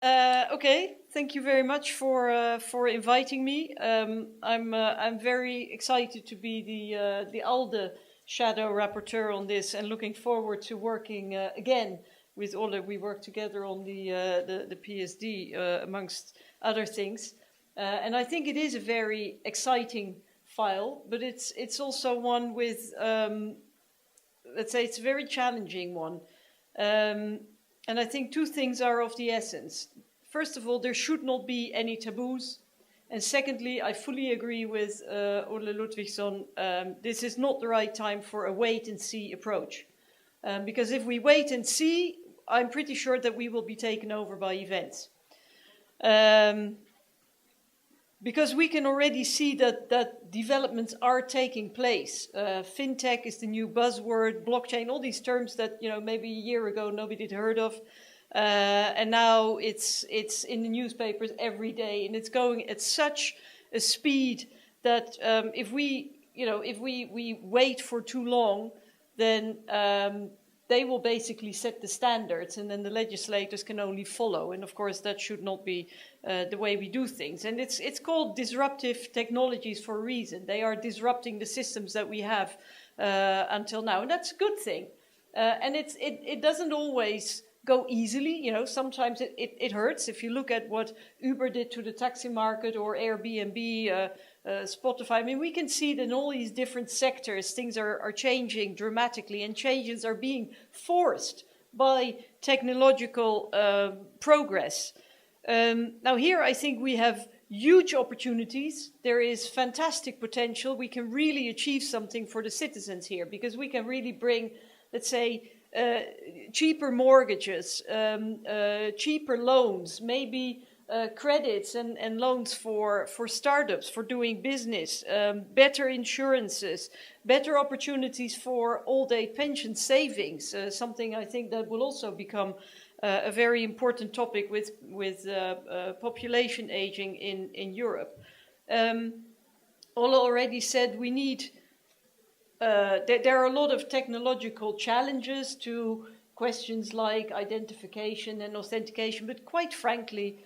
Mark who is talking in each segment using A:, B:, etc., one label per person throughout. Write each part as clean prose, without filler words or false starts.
A: Okay, thank you very much for inviting me. I'm very excited to be the ALDE shadow rapporteur on this, and looking forward to working again with Olle. We work together on the PSD amongst other things, and I think it is a very exciting file, but it's also one with let's say it's a very challenging one. And I think two things are of the essence. First of all, there should not be any taboos. And secondly, I fully agree with Ole Ludvigsson. This is not the right time for a wait and see approach. Because if we wait and see, I'm pretty sure that we will be taken over by events. Because we can already see that developments are taking place. Fintech is the new buzzword, blockchain, all these terms that maybe a year ago nobody had heard of, and now it's in the newspapers every day, and it's going at such a speed that if we wait for too long, then they will basically set the standards, and then the legislators can only follow. And of course, that should not be the way we do things. And it's called disruptive technologies for a reason. They are disrupting the systems that we have until now, and that's a good thing. And it doesn't always go easily. Sometimes it hurts. If you look at what Uber did to the taxi market, or Airbnb, Spotify. I mean, we can see that in all these different sectors, things are changing dramatically, and changes are being forced by technological progress. Now here, I think we have huge opportunities. There is fantastic potential. We can really achieve something for the citizens here, because we can really bring, let's say, cheaper mortgages, cheaper loans, maybe credits and loans for startups, for doing business, better insurances, better opportunities for old age pension savings, something I think that will also become a very important topic with population aging in Europe. Ola already said we need, there are a lot of technological challenges to questions like identification and authentication, but quite frankly,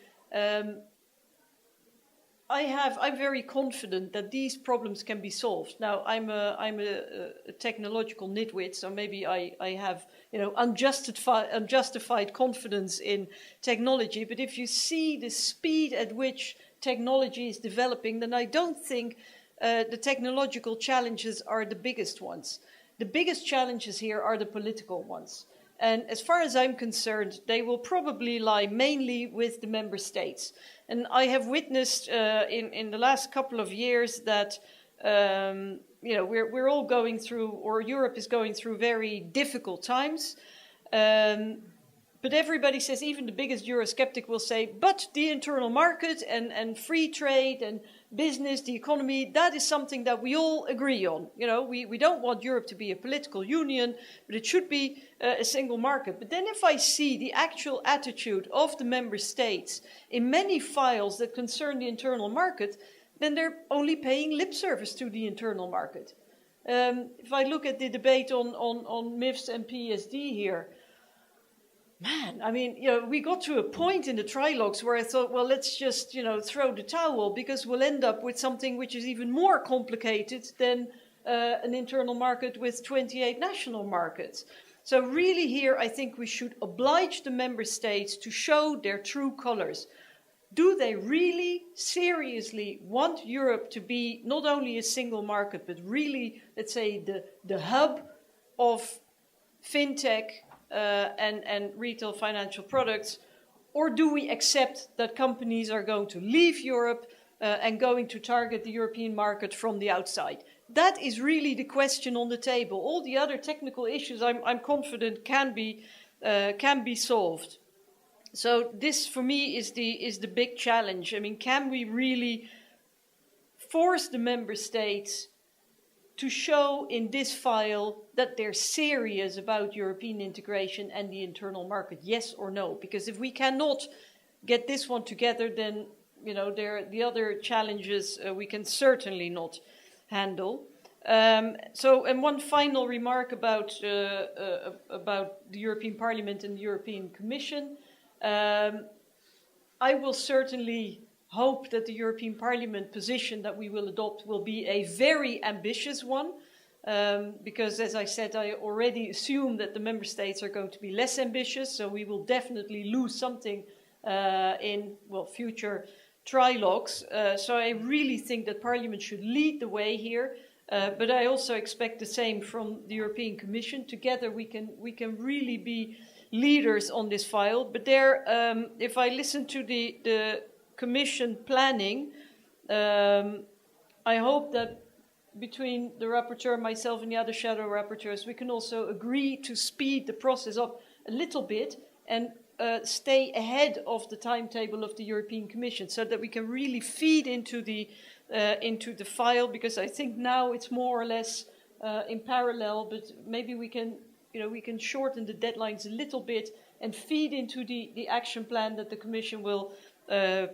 A: I'm very confident that these problems can be solved. Now, I'm a technological nitwit, so maybe I have unjustified confidence in technology. But if you see the speed at which technology is developing, then I don't think the technological challenges are the biggest ones. The biggest challenges here are the political ones. And as far as I'm concerned, they will probably lie mainly with the member states. And I have witnessed in the last couple of years that we're all going through, or Europe is going through, very difficult times. But everybody says, even the biggest Eurosceptic will say, but the internal market and free trade and business, the economy, that is something that we all agree on. We don't want Europe to be a political union, but it should be a single market. But then if I see the actual attitude of the member states in many files that concern the internal market, then they're only paying lip service to the internal market. If I look at the debate on MIFS and PSD here, man, I mean, we got to a point in the trilogues where I thought, well, let's just, throw the towel, because we'll end up with something which is even more complicated than an internal market with 28 national markets. So really here, I think we should oblige the member states to show their true colors. Do they really seriously want Europe to be not only a single market, but really, let's say, the hub of fintech, and retail financial products? Or do we accept that companies are going to leave Europe and going to target the European market from the outside? That is really the question on the table. All the other technical issues, I'm confident, can be solved. So this, for me, is the big challenge. I mean, can we really force the member states to show in this file that they're serious about European integration and the internal market, yes or no? Because if we cannot get this one together, then the other challenges we can certainly not handle. And one final remark about the European Parliament and the European Commission. I will certainly hope that the European Parliament position that we will adopt will be a very ambitious one, because, as I said, I already assume that the member states are going to be less ambitious, so we will definitely lose something in, well, future trilogues. So I really think that Parliament should lead the way here, but I also expect the same from the European Commission. Together we can really be leaders on this file. But there, if I listen to the Commission planning, I hope that between the rapporteur, myself and the other shadow rapporteurs, we can also agree to speed the process up a little bit and stay ahead of the timetable of the European Commission, so that we can really feed into the file, because I think now it's more or less in parallel, but maybe we can, we can shorten the deadlines a little bit and feed into the action plan that the Commission will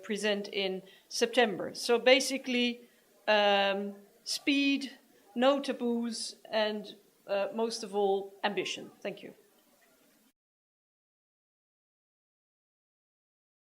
A: present in September. So basically, speed, no taboos, and most of all, ambition. Thank you.